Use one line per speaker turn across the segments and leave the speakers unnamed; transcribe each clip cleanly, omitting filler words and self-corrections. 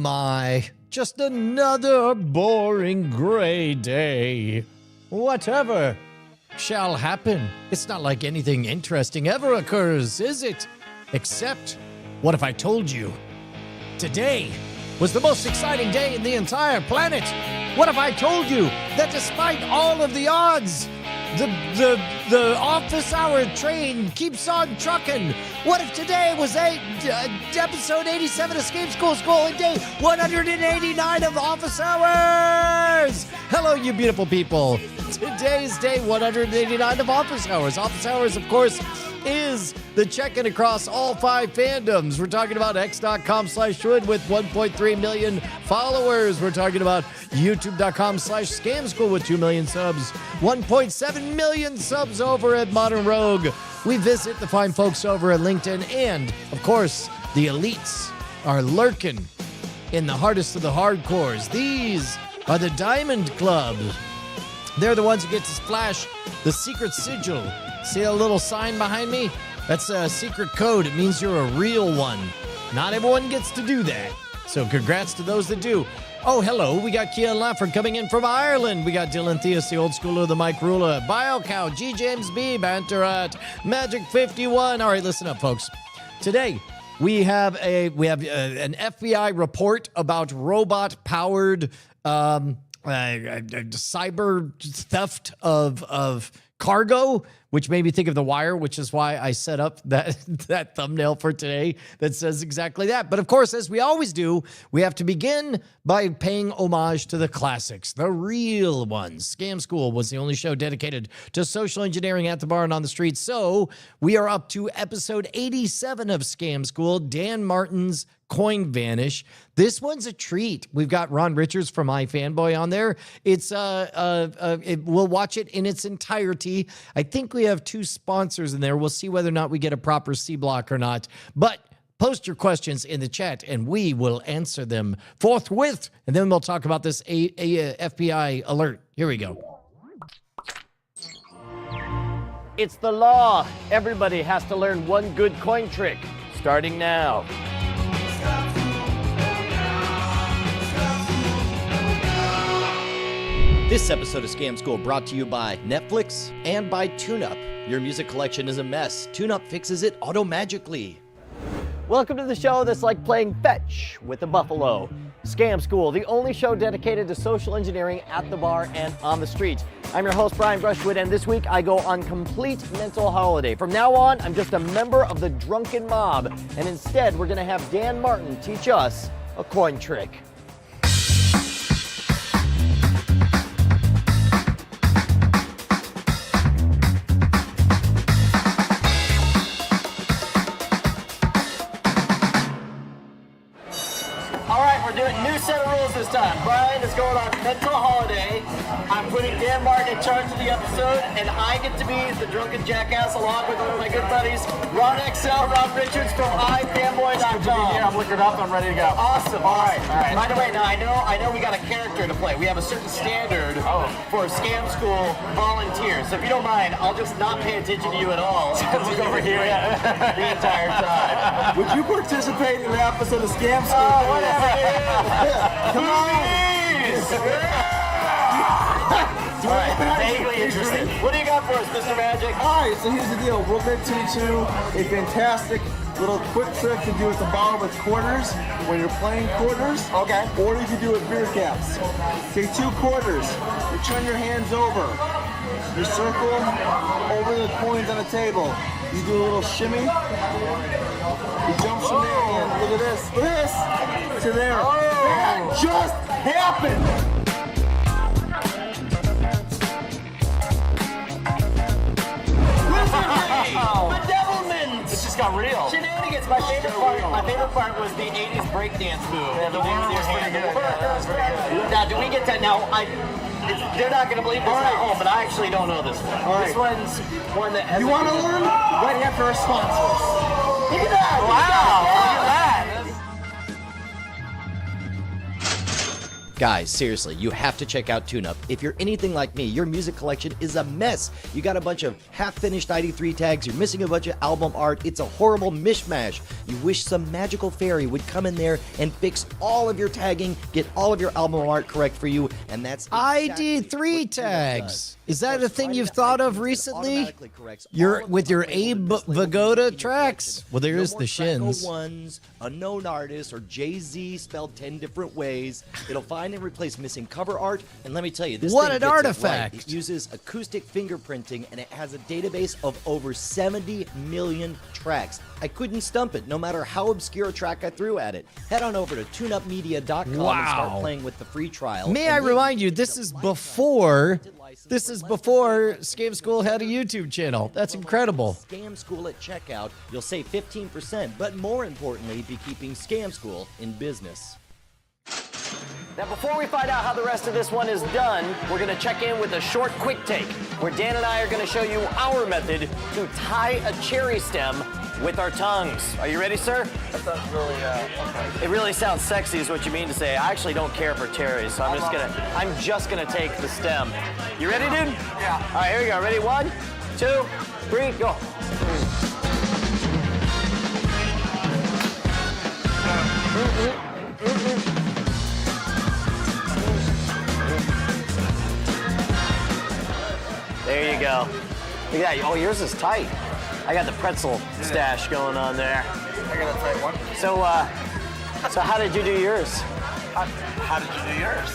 my, just another boring gray day. Whatever shall happen. It's not like anything interesting ever occurs, is it? Except, what if I told you today was the most exciting day in the entire planet? What if I told you that despite all of the odds, the office hour train keeps on trucking? What if today was episode 87 of Scampocalypse and day 189 of office hours? Hello, you beautiful people. Today's day 189 of office hours. Office hours, of course, is the check-in across all 5 fandoms. We're talking about x.com/Schwid with 1.3 million followers. We're talking about youtube.com/Scamschool with 2 million subs, 1.7 million subs over at Modern Rogue. We visit the fine folks over at LinkedIn, and, of course, the elites are lurking in the hardest of the hardcores. These are the Diamond Club. They're the ones who get to splash the secret sigil. See a little sign behind me? That's a secret code. It means you're a real one. Not everyone gets to do that. So congrats to those that do. Oh, hello. We got Kean Lafford coming in from Ireland. We got Dylan Theus, the old schooler, the Mike Rula, BioCow, G. James B, Banterat, Magic 51. All right, listen up, folks. Today, we have an FBI report about robot-powered cyber theft of cargo, which made me think of The Wire, which is why I set up that thumbnail for today that says exactly that. But of course, as we always do, we have to begin by paying homage to the classics, the real ones. Scam School was the only show dedicated to social engineering at the bar and on the street. So we are up to episode 87 of Scam School, Dan Martin's Coin Vanish. This one's a treat. We've got Ron Richards from iFanboy on there. We'll watch it in its entirety. I think we have 2 sponsors in there. We'll see whether or not we get a proper C block or not. But post your questions in the chat, and we will answer them forthwith. And then we'll talk about this FBI alert. Here we go.
It's the law. Everybody has to learn one good coin trick. Starting now.
This episode of Scam School brought to you by Netflix and by TuneUp. Your music collection is a mess. TuneUp fixes it auto-magically.
Welcome to the show that's like playing fetch with a buffalo. Scam School, the only show dedicated to social engineering at the bar and on the street. I'm your host, Brian Brushwood, and this week I go on complete mental holiday. From now on, I'm just a member of the drunken mob, and instead we're gonna have Dan Martin teach us a coin trick.
New set of rules this time. Brian is going on mental holiday. I'm putting Dan Martin in charge of the episode, and I get to be the drunken jackass along with one of my good buddies, Ron Richards from iFanboy.com.
Yeah, I'm liquored up. I'm ready to go.
Awesome. All right. By the way, now I know we got a character to play. We have a certain standard for Scam School volunteers. So if you don't mind, I'll just not pay attention to you at all. Look over here the entire time.
Would you participate in the episode of Scam School?
Oh, whatever.
Come on!
All right, vaguely interested. What do you got for us, Mr. Magic?
All right, so here's the deal. We're going to teach you a fantastic little quick trick to do with the bar with quarters when you're playing quarters.
Okay.
Or you can do it with beer caps. Take 2 quarters. You turn your hands over. You circle over the coins on the table. You do a little shimmy. He jumps from there and look at this. Look at this. To there. That just happened.
Bedevilment!
This just got real.
Shenanigans. My favorite part was the 80s breakdance move.
Yeah, the one was pretty good. That was pretty good.
Now, do we get to now? They're not going to believe this at home, but I actually don't know this one.
All right.
This one's one that has.
You want to learn? Right after our sponsors.
Look at that!
Wow! Look at that!
Guys, seriously, you have to check out TuneUp. If you're anything like me, your music collection is a mess. You got a bunch of half-finished ID3 tags, you're missing a bunch of album art, it's a horrible mishmash. You wish some magical fairy would come in there and fix all of your tagging, get all of your album art correct for you, and that's exactly
ID3
what TuneUp
tags.
does.
Is that a thing you've
Provided
thought of
ID3
recently?
automatically corrects all
You're
of
with
the
your
art labeled
Abe
mislabeled
Vigoda
in your
tracks.
collection.
Well, there's
No
the
more
shins.
Track 01s, a known artist, or Jay-Z spelled 10 different ways. It'll find and replace missing cover art, and let me tell you, this
What
thing
an
gets
artifact.
It, right. It uses acoustic fingerprinting, and it has a database of over 70 million tracks. I couldn't stump it, no matter how obscure a track I threw at it. Head on over to tuneupmedia.com and start
Wow.
playing with the free trial.
May
and
I
then
remind you,
get
this
a
is
lifetime
before
license
this
for
is
less
before
than
Scam School had a YouTube channel. That's incredible.
Scam School at checkout, you'll save 15%, but more importantly, be keeping Scam School in business.
Now, before we find out how the rest of this one is done, we're going to check in with a short quick take where Dan and I are going to show you our method to tie a cherry stem with our tongues. Are you ready, sir?
That sounds really, okay.
It really sounds sexy is what you mean to say. I actually don't care for cherries, so I'm just gonna take the stem. You ready, dude?
Yeah.
All right, here we go. Ready? 1, 2, 3, go. There you go. Look at that. Oh, yours is tight. I got the pretzel stash going on there.
I got a tight one.
So how did you do yours?
How did you do yours?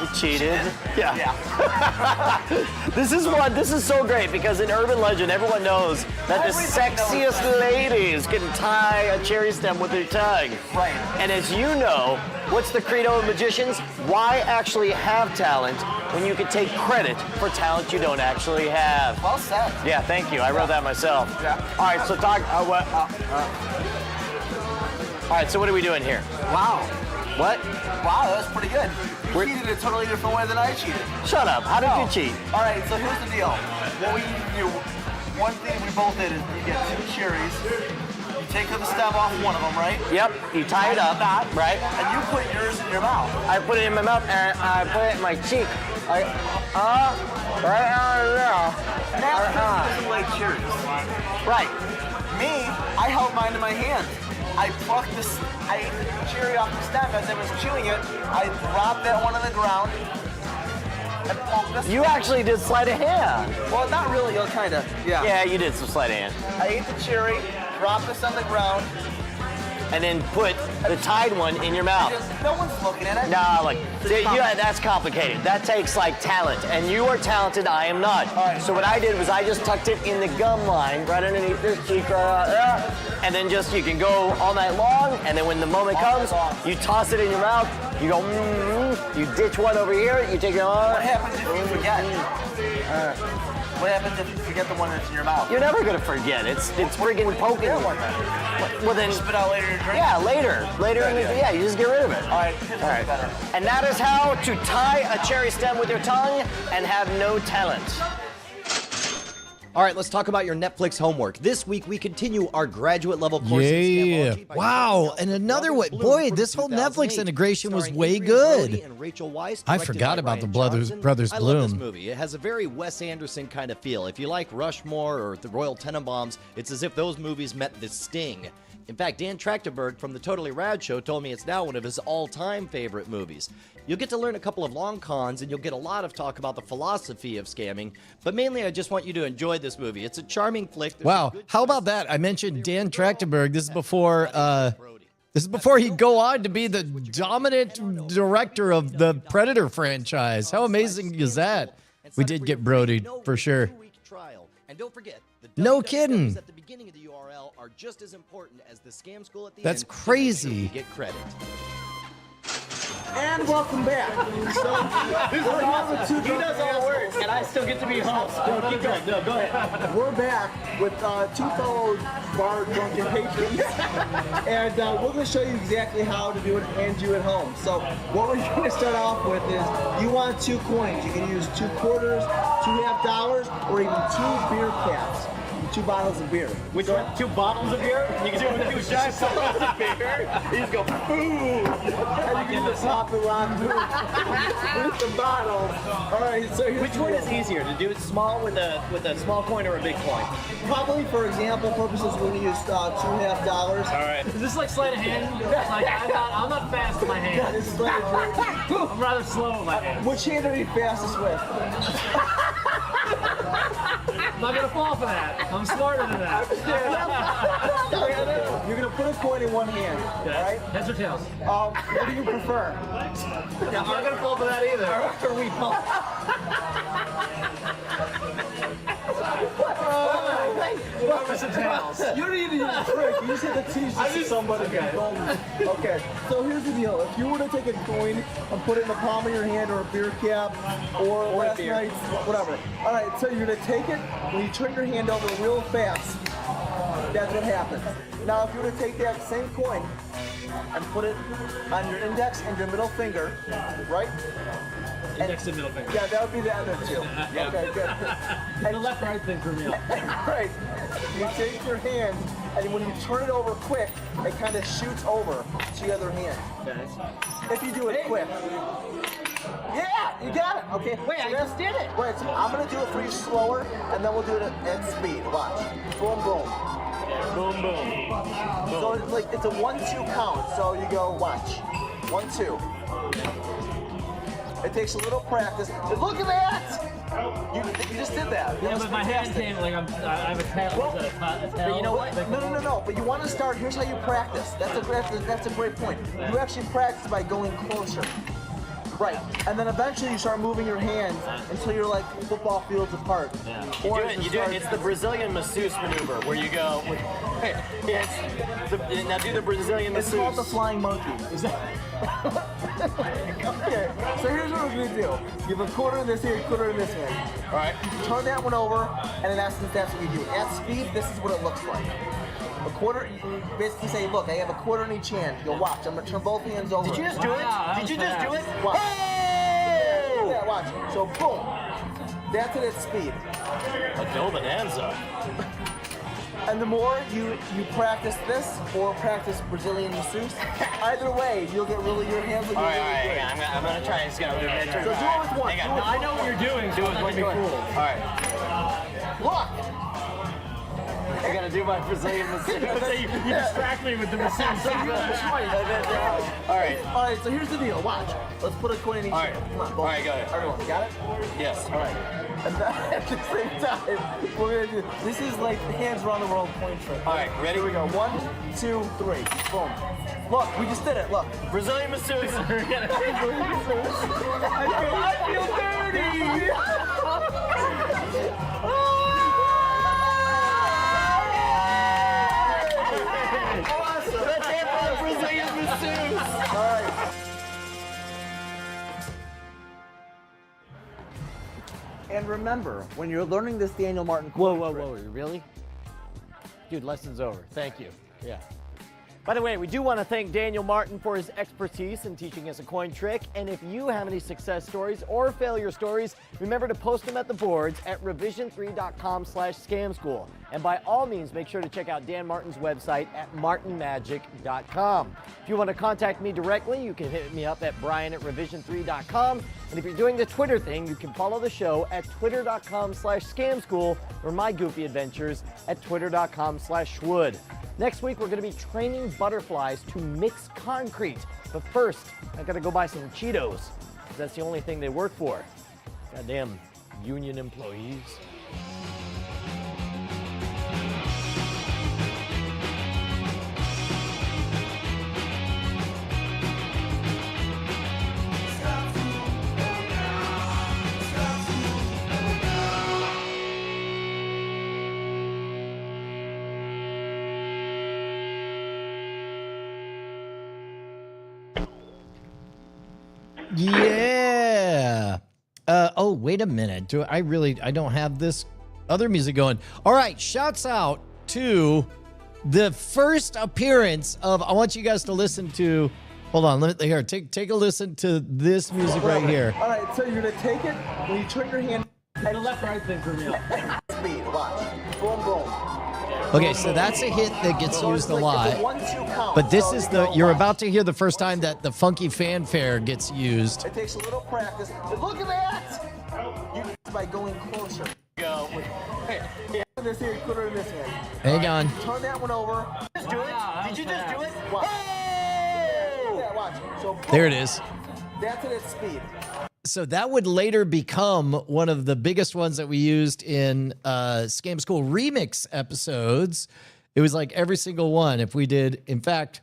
You cheated. Yeah.
Yeah.
This is so great because in urban legend, everyone knows that the
Everybody knows
sexiest ladies can tie a cherry stem with their tongue.
Right.
And as you know, what's the credo of magicians? Why actually have talent when you can take credit for talent you don't actually have?
Well said.
Yeah, thank you. I wrote that myself.
Yeah.
All right, so talk. All right, so what are we doing here?
Wow.
What?
Wow, that was pretty good. You
We're-
cheated a totally different way than I cheated.
Shut up. How did
No.
you cheat?
All right, so here's the deal. What we need to do, one thing we both did is you get 2 cherries, you take the stem off one of them, right?
Yep, you tie it up, right?
And you put yours in your mouth.
I put it in my mouth and I put it in my cheek. Right
Now, doesn't like cherries.
Right.
Me, I held mine in my hand. I plucked this, I ate the cherry off the stem as I was chewing it. I dropped that one on the ground and pulled this.
You actually did sleight of hand.
Well, not really, kind of. Yeah.
Yeah, you did some sleight of hand.
I ate the cherry, dropped this on the ground.
And then put the tied one in your mouth.
No one's looking at it.
Nah, like, that's complicated. That takes like talent. And you are talented, I am not.
All right.
So what I did was I just tucked it in the gum line right underneath this cheek, and then just, you can go all night long, and then when the moment comes, you toss it in your mouth, you go, you ditch one over here, you take it on.
What happens if you forget? What happens if you forget the one that's in your mouth?
You're never gonna forget. It's friggin' poking. Well then,
Spit out later in your drink?
yeah, later in the, yeah, you just get rid of it.
All right.
All right. And that is how to tie a cherry stem with your tongue and have no talent.
All right, let's talk about your Netflix homework. This week, we continue our graduate level course in
Yeah.
Scamology by
Wow.
Dr.
And another
Robert
way,
Bloom
boy,
from
this whole
2008,
Netflix integration was
starring
way
Adrian
good.
Brody and Rachel Weisz,
I
directed
forgot
by
about the
Ryan Johnson.
Brothers
I love this
Bloom.
movie. It has a very Wes Anderson kind of feel. If you like Rushmore or the Royal Tenenbaums, it's as if those movies met The Sting. In fact, Dan Trachtenberg from the Totally Rad Show told me it's now one of his all-time favorite movies. You'll get to learn a couple of long cons, and you'll get a lot of talk about the philosophy of scamming, but mainly I just want you to enjoy this movie. It's a charming flick. There's
Wow.
a good
How about
twist.
that? I mentioned Dan Trachtenberg. This is before he'd go on to be the dominant director of the Predator franchise. How amazing is that? We did get Brody, for sure.
And don't forget, the
No
wwws
kidding.
at the beginning of the URL are just as important as the Scam School at the
That's
end. to make
crazy.
sure you get credit.
And welcome back. So, we're here with 2 drunk assholes.
and I still get to be host. No, keep going. No, go ahead.
We're back with 2 fellow bar drunken patrons, and we're going to show you exactly how to do it and do at home. So what we're going to start off with is you want 2 coins. You can use 2 quarters, $2.50, or even 2 beer caps. 2 bottles of beer.
Which one? 2 bottles of beer? You can do it with 2 giant bottles of beer. You just go, boom.
And you can do the top the rock with the bottle. All right, so here's
Which one is easier, to do it small with a small coin or a big coin?
Probably for example purposes, we're gonna use $2.50.
All right.
Is this like sleight of hand? Like, I'm not fast with my hand.
It's like,
I'm rather slow with my hand.
which hand are you fastest with?
I'm not gonna fall for that. I'm smarter than that.
You're gonna put a coin in one hand, all right?
Heads or tails?
What do you prefer?
Yeah, I'm not gonna fall for that either.
Are we both?
Some tails.
You don't need to use a trick. You just have to teach this to somebody. Okay, so here's the deal. If you were to take a coin and put it in the palm of your hand or a beer cap or last
beer.
night's, whatever. All right, so you're going to take it, when you turn your hand over real fast, that's what happens. Now, if you were to take that same coin and put it on your index and your middle finger, right?
Index and middle finger.
Yeah, that would be the end of two.
Yeah.
Okay, good.
The left-right thing for me.
Right. You take your hand, and when you turn it over quick, it kind of shoots over to the other hand. If you do it quick. Yeah, you got it. Okay.
Wait, I just did it.
Wait, so I'm gonna do it for you slower, and then we'll do it at speed. Watch. Boom, boom.
Boom, boom.
So it's like it's a 1-2 count. So you go. Watch. 1-2. It takes a little practice. Look at that! You just did that.
Yeah, but my hand came like I have a tail.
Well,
Is that a tail?
But you know what?
No. But you want to start. Here's how you practice. That's a great point. You actually practice by going closer. Right, and then eventually you start moving your hands until you're like football fields apart.
Yeah.
Or
You do it. It's the Brazilian Masseuse maneuver where you go with. Now do the Brazilian
It's called the
Masseuse.
flying monkey. Okay, so here's what we're gonna do. You have a quarter in this here, a quarter in this hand.
All right.
You turn that one over, and in essence, that's what you do. At speed, this is what it looks like. A quarter, you basically say, look, I have a quarter in each hand. You'll watch. I'm gonna turn both hands over.
Did you just do it?
Wow,
Did you just do it?
Watch.
Oh!
Yeah, watch. So boom. That's it at speed.
A no bonanza.
And the more you practice this or practice Brazilian masseuse, either way, you'll get really your hands will get
All right,
really good.
yeah, I'm gonna try and scout.
So do it with one.
Hang
Do
on.
it with
I know what you're doing.
Do it
so I'm
with
not
one.
gonna be fooled.
All right.
Look.
I gotta do my Brazilian masseuse.
You distract me with the masseuse.
All right.
All right, so here's the deal. Watch. Let's put a coin in each
All right.
hand. Come on, both.
All right, go ahead.
Everyone, got it?
Yes.
All right. And then at the same time, we're gonna do. This is like the hands around the world coin trick.
All right, ready?
Here we go. 1, 2, 3. Boom. Look, we just did it. Look.
Brazilian masseuse.
I feel dirty. Awesome.
Let's have a Brazilian masseuse.
All right. And remember, when you're learning this Daniel Martin coin trick,
really? Dude, lesson's over. Thank you. Yeah. By the way, we do want to thank Daniel Martin for his expertise in teaching us a coin trick. And if you have any success stories or failure stories, remember to post them at the boards at revision3.com/scamschool. And by all means, make sure to check out Dan Martin's website at martinmagic.com. If you want to contact me directly, you can hit me up at brian@revision3.com. And if you're doing the Twitter thing, you can follow the show at twitter.com/scamschool or my goofy adventures at twitter.com/schwood. Next week, we're going to be training butterflies to mix concrete. But first, I got to go buy some Cheetos, 'cause that's the only thing they work for. Goddamn union employees.
Yeah. Oh, wait a minute. I don't have this other music going. All right. Shouts out to the first appearance of, I want you guys to listen to, hold on, take a listen to this music right here.
All right, so you're gonna take it when you turn your hand.
The left-right thing for me.
Speed. Watch. Boom, boom.
Okay, so that's a hit that gets used a
It's
lot.
a 1-2 count.
But this
So
is
you
the,
go
you're
one.
about to hear the first time that the funky fanfare gets used.
It takes a little practice. But look at that! You by going closer.
Go.
Here, this here, put it in this hand.
Hang on.
Turn that one over.
Just do it. Did you just do it?
Watch.
Oh!
Yeah, watch. So
There it is.
that's at its speed.
So that would later become one of the biggest ones that we used in Scam School remix episodes. It was like every single one. If we did, in fact,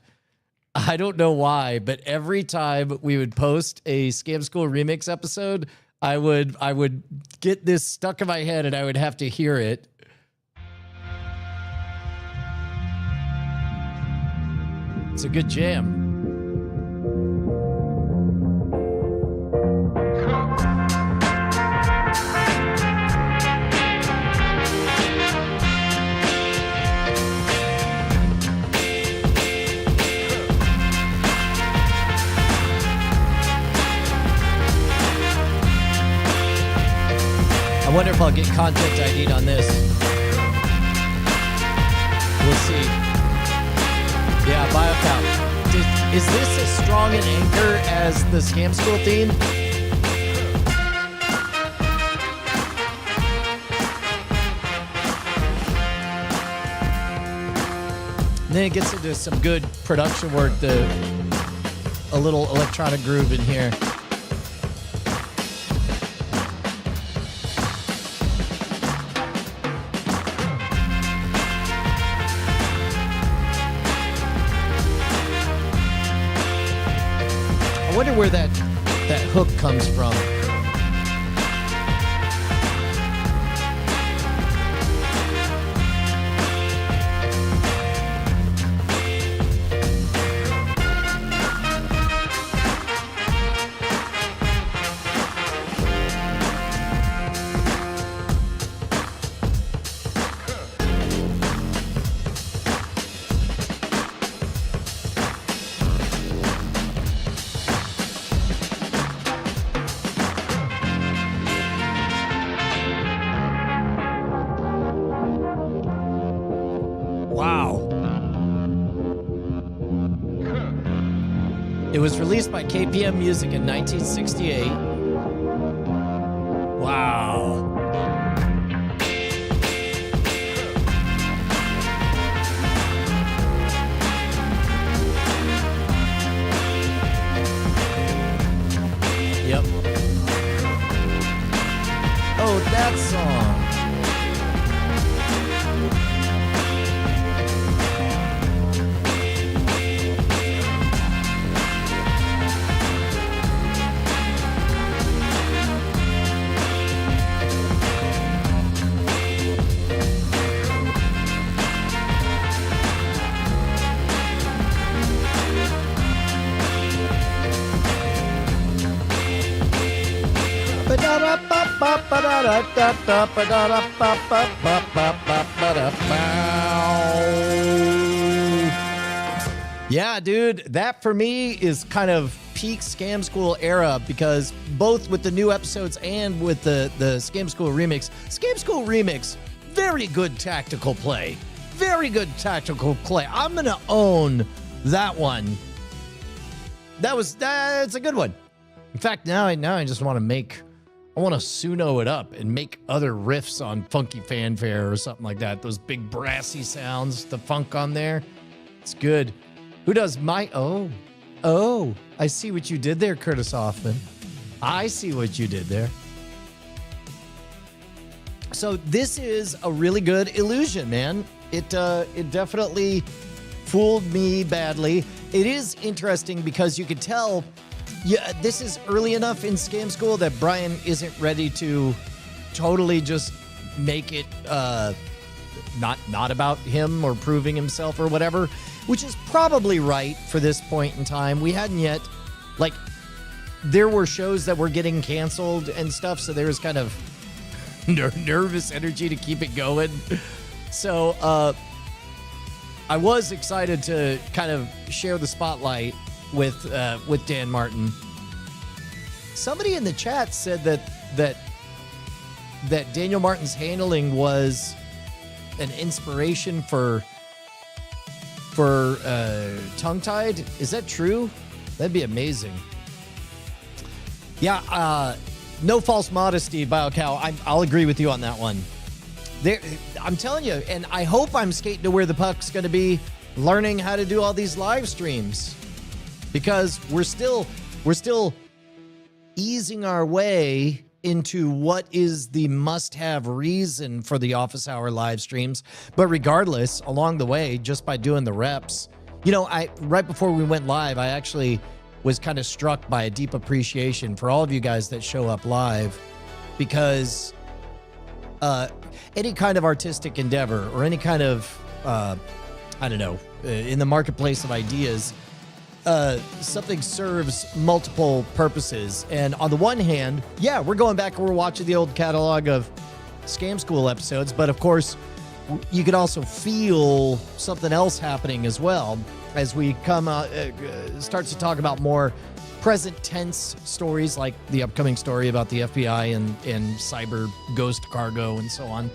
I don't know why, but every time we would post a Scam School remix episode, I would get this stuck in my head and I would have to hear it. It's a good jam. I wonder if I'll get content ID'd on this. We'll see. Yeah, BioCount. Is this as strong an anchor as the Scam School theme? And then it gets into some good production work, a little electronic groove in here. I wonder where that hook comes from. Wow. It was released by KPM Music in 1968. Wow. Yep. Oh, that song. Yeah, dude, that for me is kind of peak Scam School era, because both with the new episodes and with the Scam School remix, very good tactical play. Very good tactical play. I'm going to own that one. That's a good one. In fact, now I just want to I want to Suno it up and make other riffs on Funky Fanfare or something like that. Those big brassy sounds, the funk on there. It's good. Who does my... Oh, I see what you did there, Curtis Hoffman. I see what you did there. So this is a really good illusion, man. It definitely fooled me badly. It is interesting because you could tell... Yeah, this is early enough in Scam School that Brian isn't ready to totally just make it not about him or proving himself or whatever, which is probably right for this point in time. We hadn't yet, like, there were shows that were getting canceled and stuff, so there was kind of nervous energy to keep it going. So I was excited to kind of share the spotlight with Dan Martin. Somebody in the chat said that Daniel Martin's handling was an inspiration for Tongue-Tied. Is that true? That'd be amazing. Yeah, no false modesty, BioCow. I'll agree with you on that one. I'm telling you, and I hope I'm skating to where the puck's going to be, learning how to do all these live streams, because we're still easing our way into what is the must-have reason for the office hour live streams. But regardless, along the way, just by doing the reps, right before we went live, I actually was kind of struck by a deep appreciation for all of you guys that show up live, because any kind of artistic endeavor or any kind of, in the marketplace of ideas, something serves multiple purposes. And on the one hand, yeah, we're going back and we're watching the old catalog of Scam School episodes, but of course, you could also feel something else happening as well as we start to talk about more present tense stories, like the upcoming story about the FBI and cyber ghost cargo and so on.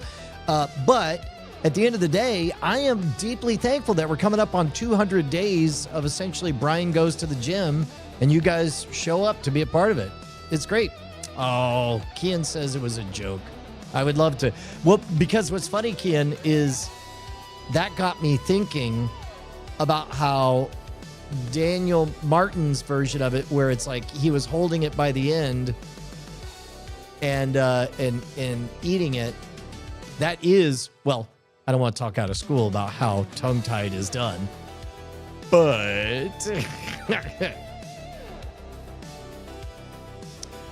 But at the end of the day, I am deeply thankful that we're coming up on 200 days of essentially Brian Goes to the Gym, and you guys show up to be a part of it. It's great. Oh, Kian says it was a joke. I would love to. Well, because what's funny, Kian, is that got me thinking about how Daniel Martin's version of it, where it's like he was holding it by the end and eating it. That is, well, I don't want to talk out of school about how tongue-tied is done, but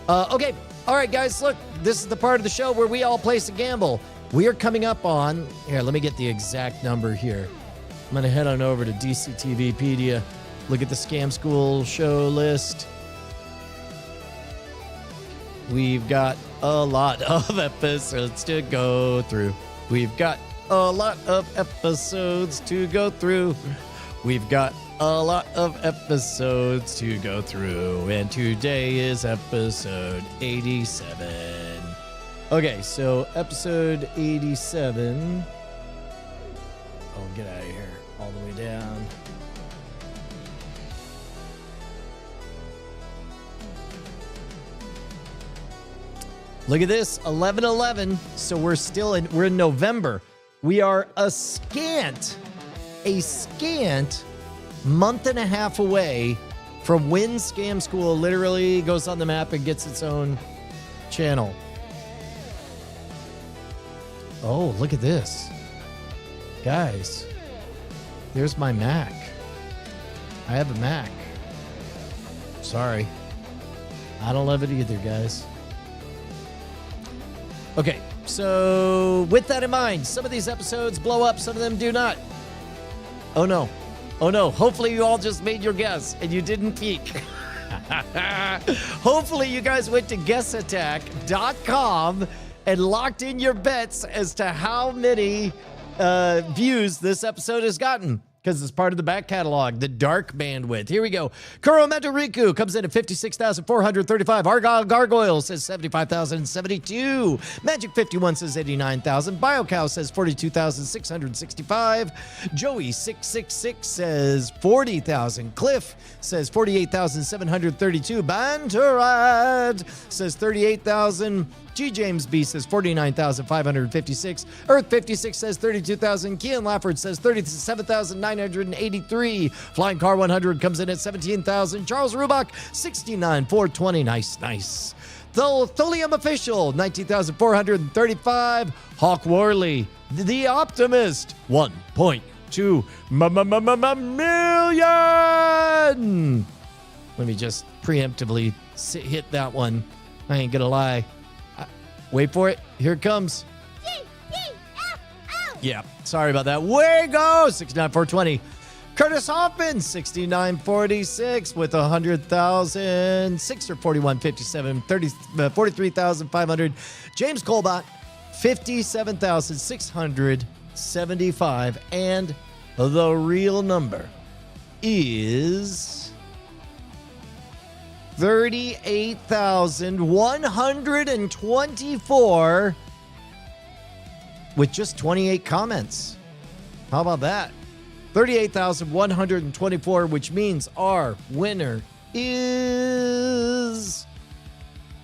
okay. All right, guys, look, this is the part of the show where we all place a gamble. We are coming up on, here, let me get the exact number here. I'm going to head on over to DCTVpedia, look at the Scam School show list. We've got a lot of episodes to go through. We've got a lot of episodes to go through. We've got a lot of episodes to go through, and today is episode 87. Okay, so episode 87. Oh, get out of here. All the way down. Look at this, 11/11. So we're in November. We are a scant month and a half away from when Scam School literally goes on the map and gets its own channel. Oh, look at this. Guys, there's my Mac. I have a Mac. Sorry. I don't love it either, guys. Okay, so with that in mind, some of these episodes blow up, some of them do not. Oh no. Oh no. Hopefully you all just made your guess and you didn't peek. Hopefully you guys went to guessattack.com and locked in your bets as to how many views this episode has gotten, because it's part of the back catalog, the dark bandwidth. Here we go. Kuro Riku comes in at 56,435. Argyle Gargoyle says 75,072. Magic 51 says 89,000. BioCow says 42,665. Joey 666 says 40,000. Cliff says 48,732. Banterad says 38,000. G. James B says 49,556. Earth 56 says 32,000. Kian Lafford says 37,983. Flying Car 100 comes in at 17,000. Charles Rubach 69,420. Nice. Tholium Official 19,435. Hawk Worley, The Optimist 1.2 million. Let me just preemptively hit that one. I ain't gonna lie. Wait for it. Here it comes. Yeah, sorry about that. Way go! 69,420. Curtis Hoffman, 69,46 with 100,000. Sixer, 41,57. 43,500. James Colbot, 57,675. And the real number is 38,124. with just 28 comments. How about that? 38,124, which means our winner is...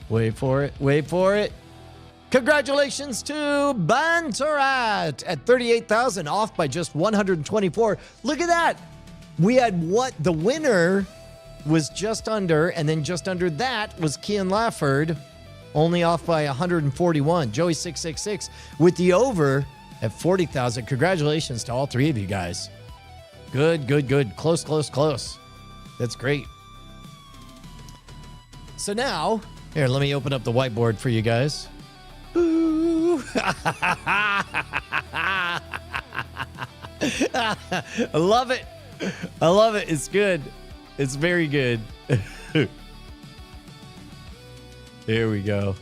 Wait for it. Wait for it. Congratulations to Bantarat at 38,000, off by just 124. Look at that. We had what? The winner was just under, and then just under that was Kian Lafford, only off by 141. Joey 666 with the over at 40,000. Congratulations to all three of you guys. Good, good, good. Close, close, close. That's great. So now, here, let me open up the whiteboard for you guys. Ooh. I love it. I love it. It's good. It's very good. Here we go.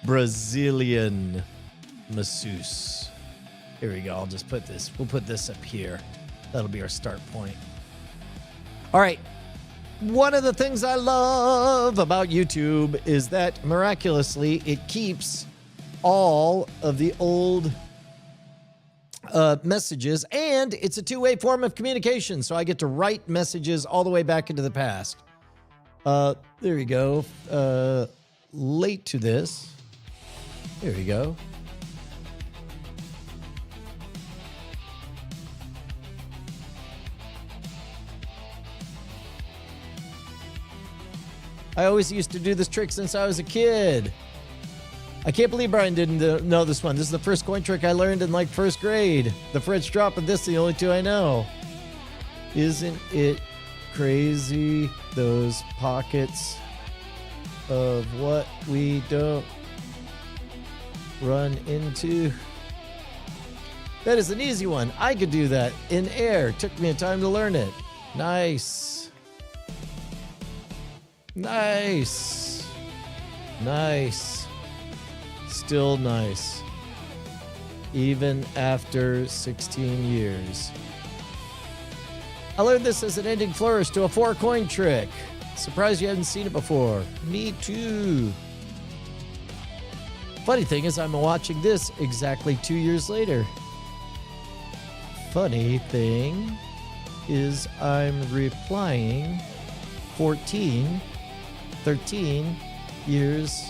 Brazilian Masseuse. Here we go. I'll just put this. We'll put this up here. That'll be our start point. All right. One of the things I love about YouTube is that miraculously it keeps all of the old messages, and it's a two-way form of communication, so I get to write messages all the way back into the past. There we go. Late to this. There we go. I always used to do this trick since I was a kid. I can't believe Brian didn't know this one. This is the first coin trick I learned in like first grade. The French drop and this, the only two I know. Isn't it crazy? Those pockets of what we don't run into. That is an easy one. I could do that in air. Took me a time to learn it. Nice. Nice. Nice. Still nice. Even after 16 years. I learned this as an ending flourish to a 4-coin trick. Surprised you hadn't seen it before. Me too. Funny thing is, I'm watching this exactly 2 years later. Funny thing is, I'm replying 13 years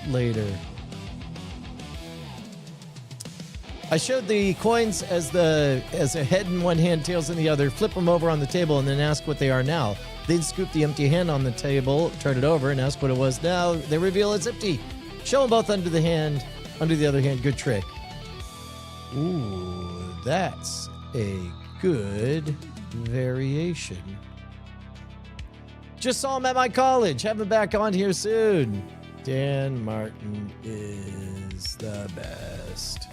later. I showed the coins as a head in one hand, tails in the other, flip them over on the table, and then ask what they are now. Then scoop the empty hand on the table, turn it over, and ask what it was now. They reveal it's empty. Show them both under the other hand. Good trick. Ooh, that's a good variation. Just saw him at my college. Have him back on here soon. Dan Martin is the best.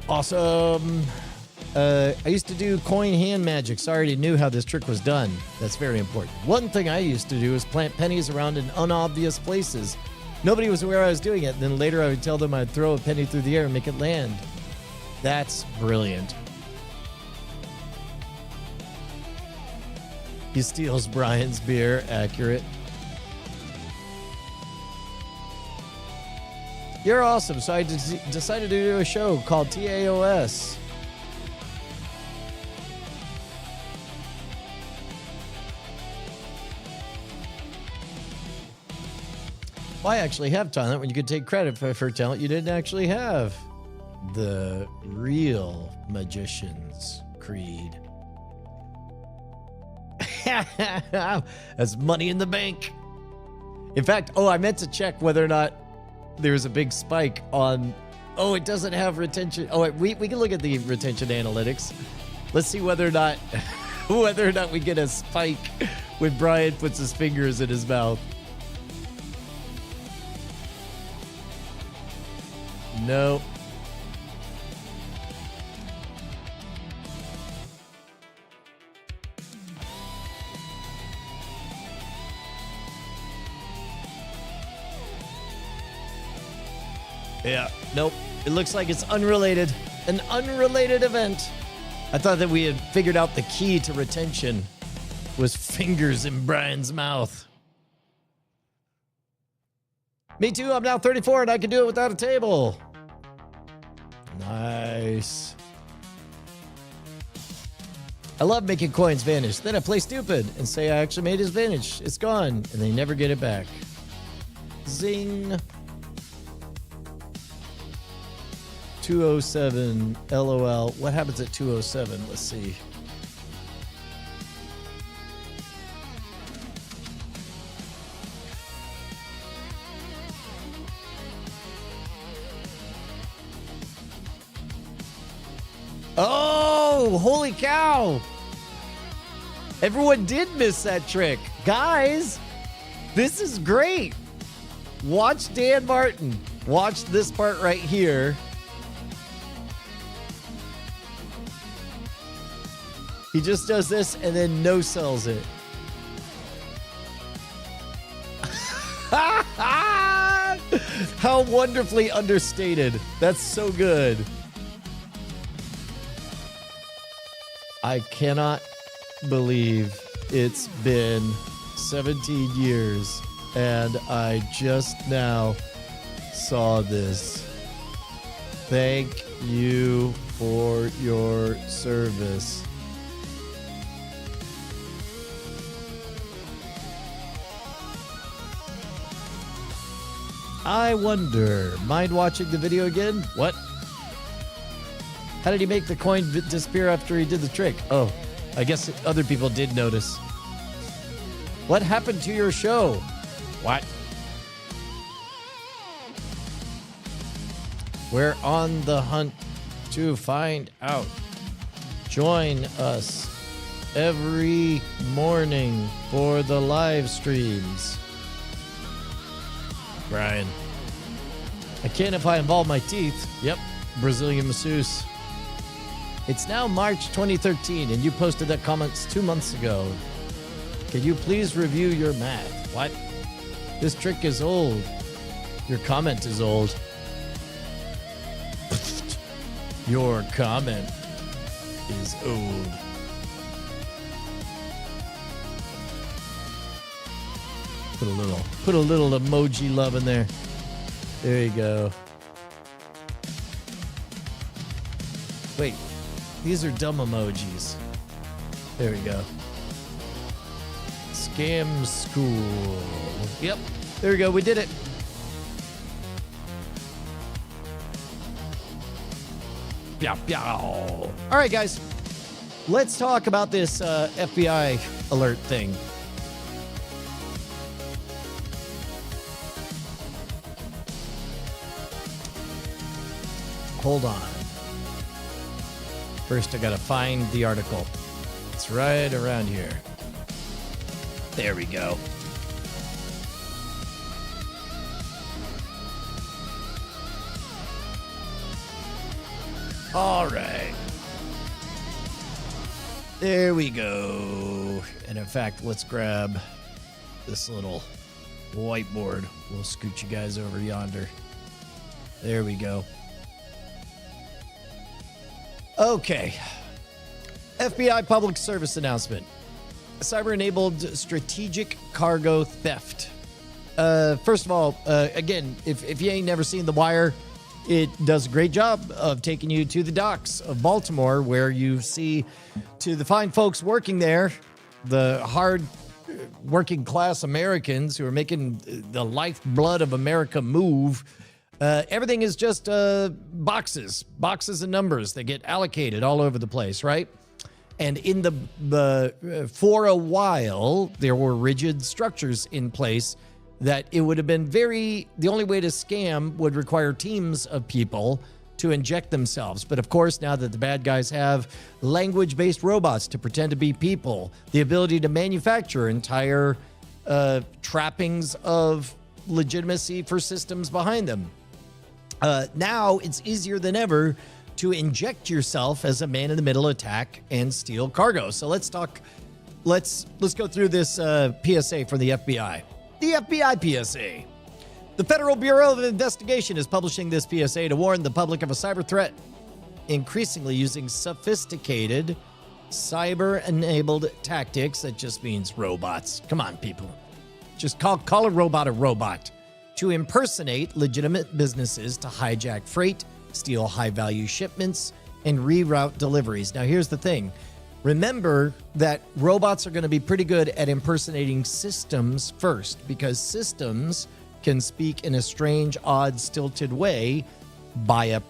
Awesome. I used to do coin hand magic, so I already knew how this trick was done. That's very important. One thing I used to do is plant pennies around in unobvious places. Nobody was aware I was doing it. Then later I would tell them I'd throw a penny through the air and make it land. That's brilliant. He steals Brian's beer. Accurate. You're awesome. So I decided to do a show called TAOS. Why actually have talent when you could take credit for talent you didn't actually have? The real magician's creed. That's money in the bank. In fact, I meant to check whether or not there's a big spike on... it doesn't have retention. We can look at the retention analytics. Let's see whether or not we get a spike when Brian puts his fingers in his mouth. No. Yeah, nope. It looks like it's unrelated. An unrelated event. I thought that we had figured out the key to retention. with fingers in Brian's mouth. Me too, I'm now 34 and I can do it without a table. Nice. I love making coins vanish. Then I play stupid and say I actually made his vanish. It's gone, and they never get it back. Zing. 207, LOL. What happens at 207? Let's see. Oh, holy cow. Everyone did miss that trick. Guys, this is great. Watch Dan Martin. Watch this part right here. He just does this and then no-sells it. How wonderfully understated. That's so good. I cannot believe it's been 17 years and I just now saw this. Thank you for your service. I wonder, mind watching the video again? What? How did he make the coin disappear after he did the trick? Oh, I guess other people did notice. What happened to your show? What? We're on the hunt to find out. Join us every morning for the live streams. Brian. I can if I involve my teeth. Yep, Brazilian masseuse. It's now March 2013, and you posted that comments 2 months ago. Can you please review your math? What? This trick is old. Your comment is old. Your comment is old. Put a little emoji love in there. There you go. Wait, these are dumb emojis. There we go. Scam school. Yep, there we go. We did it. Pow, pow. All right, guys. Let's talk about this FBI alert thing. Hold on. First, I gotta find the article. It's right around here. There we go. All right. There we go. And in fact, let's grab this little whiteboard. We'll scoot you guys over yonder. There we go. Okay. FBI public service announcement. Cyber-enabled strategic cargo theft. First of all, again, if you ain't never seen The Wire, it does a great job of taking you to the docks of Baltimore, where you see to the fine folks working there, the hard working class Americans who are making the lifeblood of America move. Everything is just boxes and numbers that get allocated all over the place, right? And in for a while, there were rigid structures in place that it would have been the only way to scam would require teams of people to inject themselves. But of course, now that the bad guys have language-based robots to pretend to be people, the ability to manufacture entire trappings of legitimacy for systems behind them. Now it's easier than ever to inject yourself as a man-in-the-middle attack and steal cargo. So let's go through this PSA from the FBI. The FBI PSA. The Federal Bureau of Investigation is publishing this PSA to warn the public of a cyber threat increasingly using sophisticated cyber-enabled tactics. That just means robots. Come on, people. Just call a robot. To impersonate legitimate businesses to hijack freight, steal high-value shipments, and reroute deliveries. Now, here's the thing. Remember that robots are going to be pretty good at impersonating systems first, because systems can speak in a strange, odd, stilted way by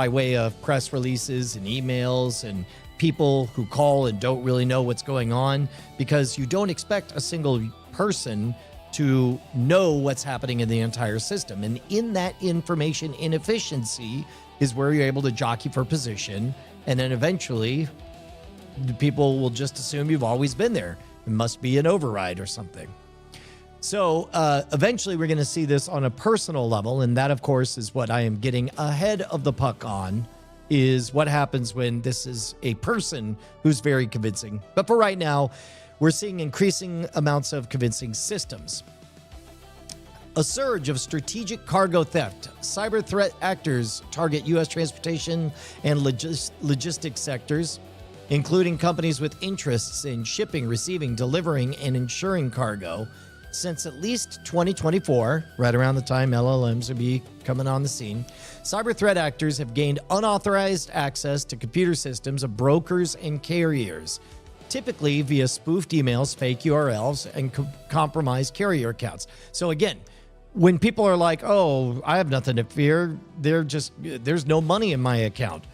way of press releases and emails and people who call and don't really know what's going on, because you don't expect a single person to know what's happening in the entire system. And in that information inefficiency is where you're able to jockey for position. And then eventually people will just assume you've always been there. It must be an override or something. So eventually we're going to see this on a personal level. And that, of course, is what I am getting ahead of the puck on, is what happens when this is a person who's very convincing. But for right now, we're seeing increasing amounts of convincing systems. A surge of strategic cargo theft. Cyber threat actors target U.S. transportation and logistics sectors, including companies with interests in shipping, receiving, delivering, and insuring cargo. Since at least 2024, right around the time LLMs will be coming on the scene, cyber threat actors have gained unauthorized access to computer systems of brokers and carriers, typically via spoofed emails, fake URLs, and compromised carrier accounts. So again, when people are like, oh, I have nothing to fear, there's no money in my account.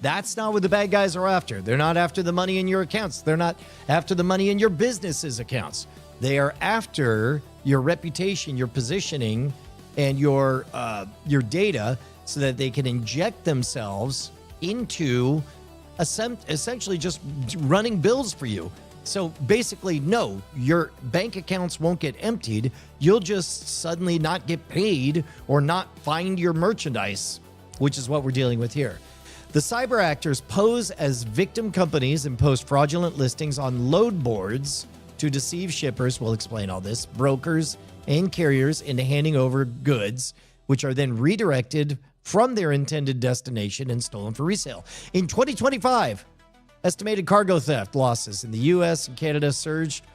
That's not what the bad guys are after. They're not after the money in your accounts. They're not after the money in your business's accounts. They are after your reputation, your positioning, and your data, so that they can inject themselves into essentially just running bills for you. So basically, no, your bank accounts won't get emptied. You'll just suddenly not get paid or not find your merchandise, which is what we're dealing with here. The cyber actors pose as victim companies and post fraudulent listings on load boards to deceive shippers, we'll explain all this, brokers, and carriers into handing over goods, which are then redirected from their intended destination and stolen for resale. In 2025, estimated cargo theft losses in the U.S. and Canada surged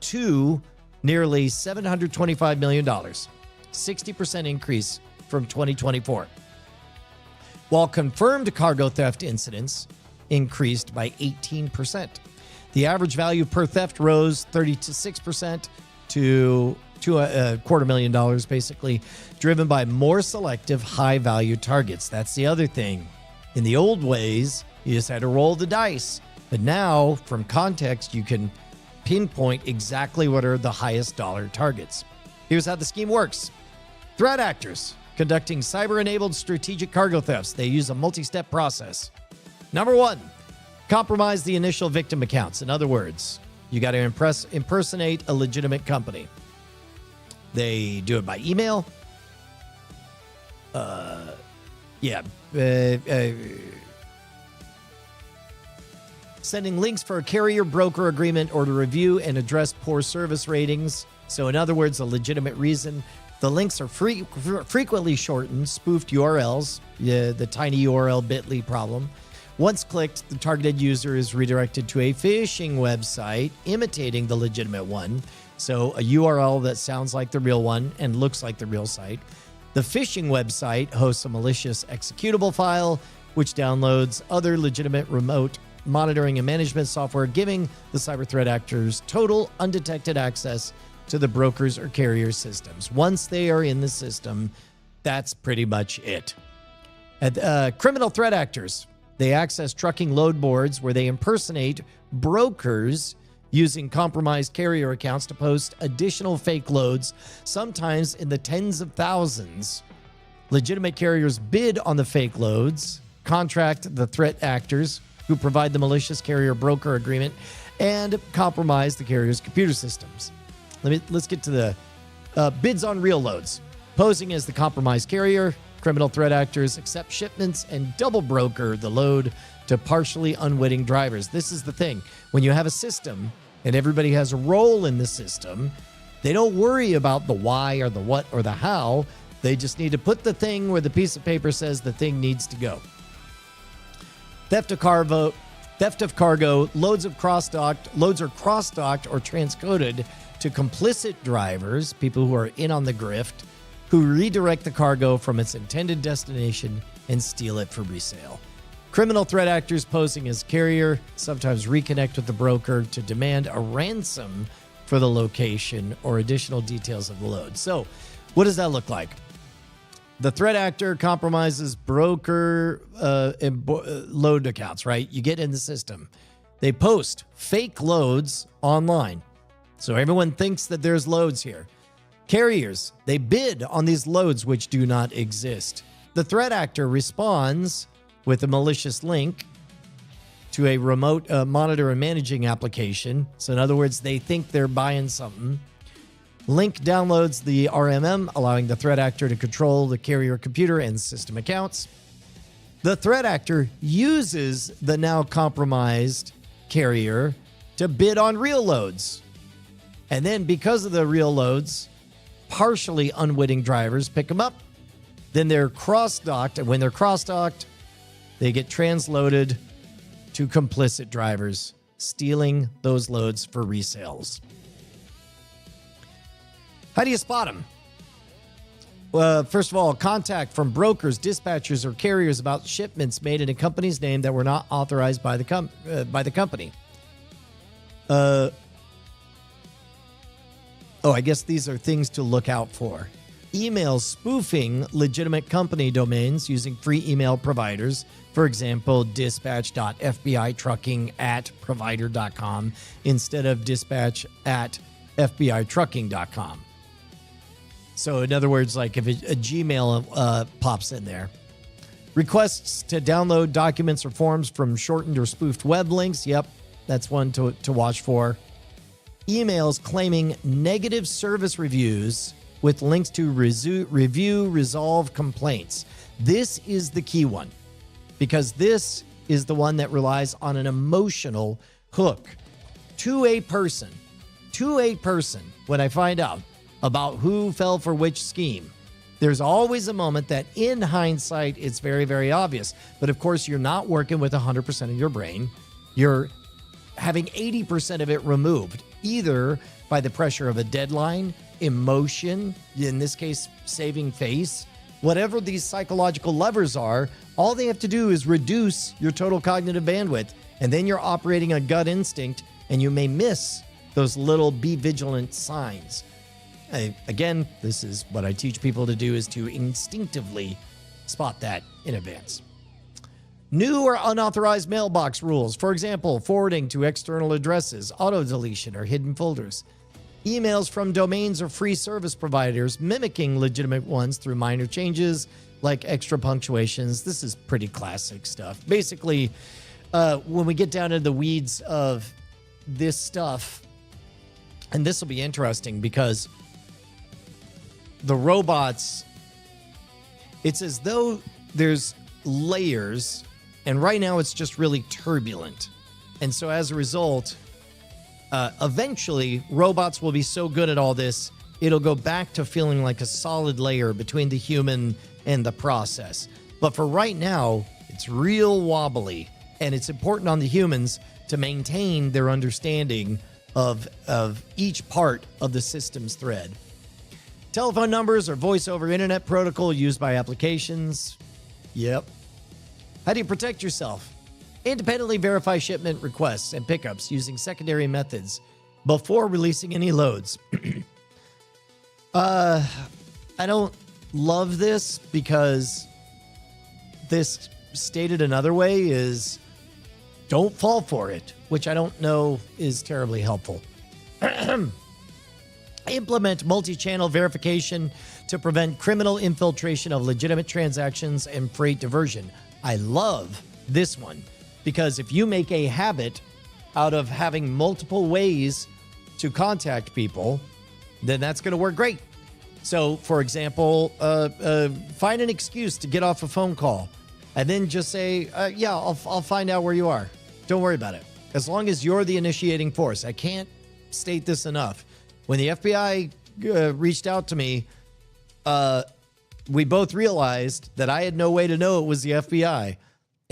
to nearly $725 million, 60% increase from 2024. While confirmed cargo theft incidents increased by 18%. The average value per theft rose 36% to $250,000, basically, driven by more selective, high-value targets. That's the other thing. In the old ways, you just had to roll the dice. But now, from context, you can pinpoint exactly what are the highest dollar targets. Here's how the scheme works. Threat actors conducting cyber-enabled strategic cargo thefts. They use a multi-step process. Number one, compromise the initial victim accounts. In other words, you got to impersonate a legitimate company. They do it by email. Sending links for a carrier broker agreement or to review and address poor service ratings. So in other words, a legitimate reason. The links are frequently shortened, spoofed URLs, the tiny URL bit.ly problem. Once clicked, the targeted user is redirected to a phishing website imitating the legitimate one. So a URL that sounds like the real one and looks like the real site. The phishing website hosts a malicious executable file, which downloads other legitimate remote monitoring and management software, giving the cyber threat actors total undetected access to the brokers or carrier systems. Once they are in the system, that's pretty much it. Criminal threat actors, they access trucking load boards where they impersonate brokers using compromised carrier accounts to post additional fake loads, sometimes in the tens of thousands. Legitimate carriers bid on the fake loads, contract the threat actors who provide the malicious carrier broker agreement, and compromise the carrier's computer systems. Let's get to the bids on real loads. Posing as the compromised carrier, criminal threat actors accept shipments and double broker the load to partially unwitting drivers. This is the thing. When you have a system and everybody has a role in the system, they don't worry about the why or the what or the how. They just need to put the thing where the piece of paper says the thing needs to go. Theft theft of cargo, loads are cross-docked or transcoded to complicit drivers, people who are in on the grift, who redirect the cargo from its intended destination and steal it for resale. Criminal threat actors posing as carrier sometimes reconnect with the broker to demand a ransom for the location or additional details of the load. So, what does that look like? The threat actor compromises broker load accounts, right? You get in the system. They post fake loads online. So everyone thinks that there's loads here. Carriers, they bid on these loads which do not exist. The threat actor responds with a malicious link to a remote monitor and managing application. So in other words, they think they're buying something. Link downloads the RMM, allowing the threat actor to control the carrier computer and system accounts. The threat actor uses the now compromised carrier to bid on real loads. And then because of the real loads, partially unwitting drivers pick them up. Then they're cross-docked, and when they're cross-docked, they get transloaded to complicit drivers, stealing those loads for resales. How do you spot them? Well, first of all, contact from brokers, dispatchers, or carriers about shipments made in a company's name that were not authorized by the company. I guess these are things to look out for. Emails spoofing legitimate company domains using free email providers. For example, dispatch.fbitrucking@provider.com instead of dispatch@fbitrucking.com. So in other words, like if a Gmail pops in there. Requests to download documents or forms from shortened or spoofed web links. Yep, that's one to watch for. Emails claiming negative service reviews with links to resolve complaints. This is the key one, because this is the one that relies on an emotional hook to a person, when I find out about who fell for which scheme. There's always a moment that in hindsight, it's very, very obvious. But of course, you're not working with 100% of your brain. You're having 80% of it removed, either by the pressure of a deadline, emotion, in this case, saving face, whatever these psychological levers are, all they have to do is reduce your total cognitive bandwidth, and then you're operating a gut instinct, and you may miss those little be vigilant signs. Again, this is what I teach people to do, is to instinctively spot that in advance. New or unauthorized mailbox rules. For example, forwarding to external addresses, auto-deletion, or hidden folders. Emails from domains or free service providers mimicking legitimate ones through minor changes like extra punctuations. This is pretty classic stuff. Basically, when we get down into the weeds of this stuff, and this will be interesting because the robots, it's as though there's layers, and right now it's just really turbulent. And so as a result, eventually robots will be so good at all this, it'll go back to feeling like a solid layer between the human and the process. But for right now, it's real wobbly, and it's important on the humans to maintain their understanding of each part of the system's thread. Telephone numbers or voice over internet protocol used by applications. Yep. How do you protect yourself? Independently verify shipment requests and pickups using secondary methods before releasing any loads. I don't love this because this, stated another way, is don't fall for it, which I don't know is terribly helpful. Implement multi-channel verification to prevent criminal infiltration of legitimate transactions and freight diversion. I love this one because if you make a habit out of having multiple ways to contact people, then that's going to work great. So, for example, find an excuse to get off a phone call and then just say, yeah, I'll find out where you are. Don't worry about it. As long as you're the initiating force. I can't state this enough. When the FBI reached out to me, we both realized that I had no way to know it was the FBI.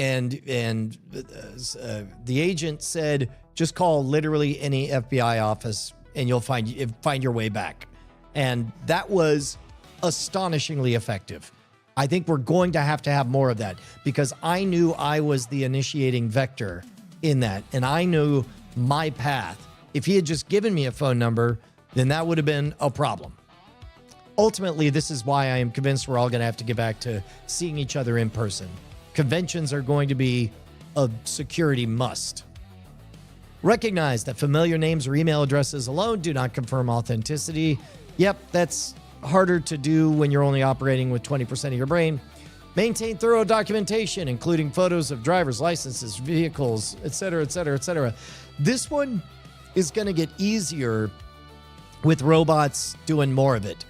And the agent said, just call literally any FBI office and you'll find your way back. And that was astonishingly effective. I think we're going to have more of that, because I knew I was the initiating vector in that, and I knew my path. If he had just given me a phone number, then that would have been a problem. Ultimately, this is why I am convinced we're all going to have to get back to seeing each other in person. Conventions are going to be a security must. Recognize that familiar names or email addresses alone do not confirm authenticity. Yep, that's harder to do when you're only operating with 20% of your brain. Maintain thorough documentation, including photos of driver's licenses, vehicles, etc., etc., etc. This one is going to get easier with robots doing more of it.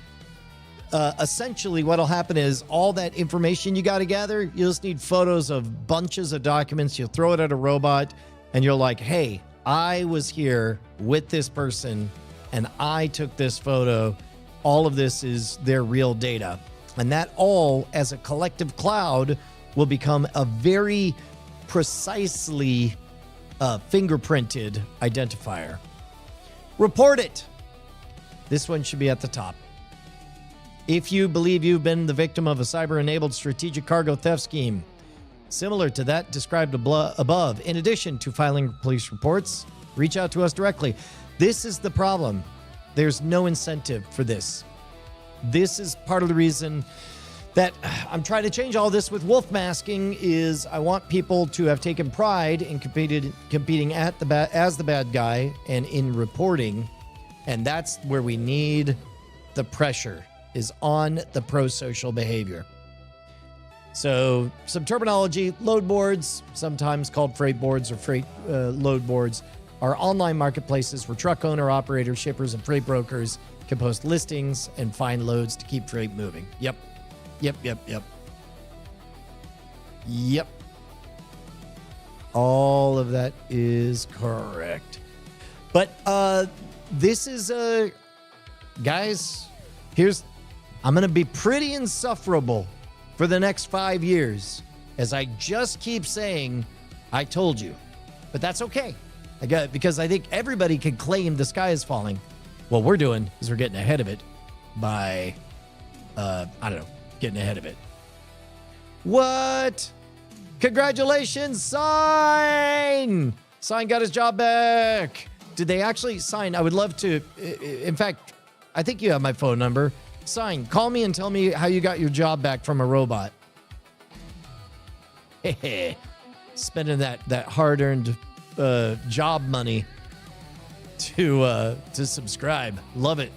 Essentially, what'll happen is all that information you got to gather, you'll just need photos of bunches of documents. You'll throw it at a robot, and you're like, hey, I was here with this person, and I took this photo. All of this is their real data. And that all, as a collective cloud, will become a very precisely fingerprinted identifier. Report it. This one should be at the top. If you believe you've been the victim of a cyber-enabled strategic cargo theft scheme, similar to that described above, in addition to filing police reports, reach out to us directly. This is the problem. There's no incentive for this. This is part of the reason that I'm trying to change all this with wolf masking. Is I want people to have taken pride in competing as the bad guy and in reporting, and that's where we need the pressure, is on the pro-social behavior. So some terminology: load boards, sometimes called freight boards or freight load boards, are online marketplaces where truck owner, operators, shippers, and freight brokers can post listings and find loads to keep freight moving. Yep. All of that is correct. But this is, guys, I'm going to be pretty insufferable for the next 5 years, as I just keep saying, I told you. But that's okay. Because I think everybody can claim the sky is falling. What we're doing is we're getting ahead of it by, getting ahead of it. What? Congratulations, Sign! Sign got his job back. Did they actually sign? I would love to. In fact, I think you have my phone number. Sign, call me and tell me how you got your job back from a robot. Spending that hard-earned job money to subscribe. Love it.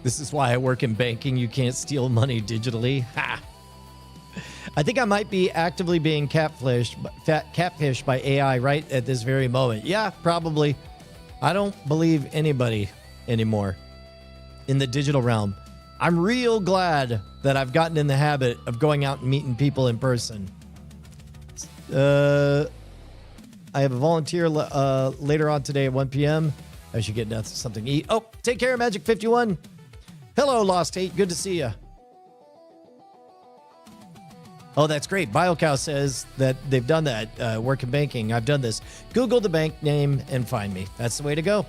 This is why I work in banking. You can't steal money digitally. Ha! I think I might be actively being catfished by AI right at this very moment. Yeah, probably. I don't believe anybody anymore in the digital realm. I'm real glad that I've gotten in the habit of going out and meeting people in person. I have a volunteer later on today at 1 p.m. I should get something to eat. Oh, take care, Magic 51. Hello, Lost Hate. Good to see you. Oh, that's great. BioCow says that they've done that. Work in banking. I've done this. Google the bank name and find me. That's the way to go.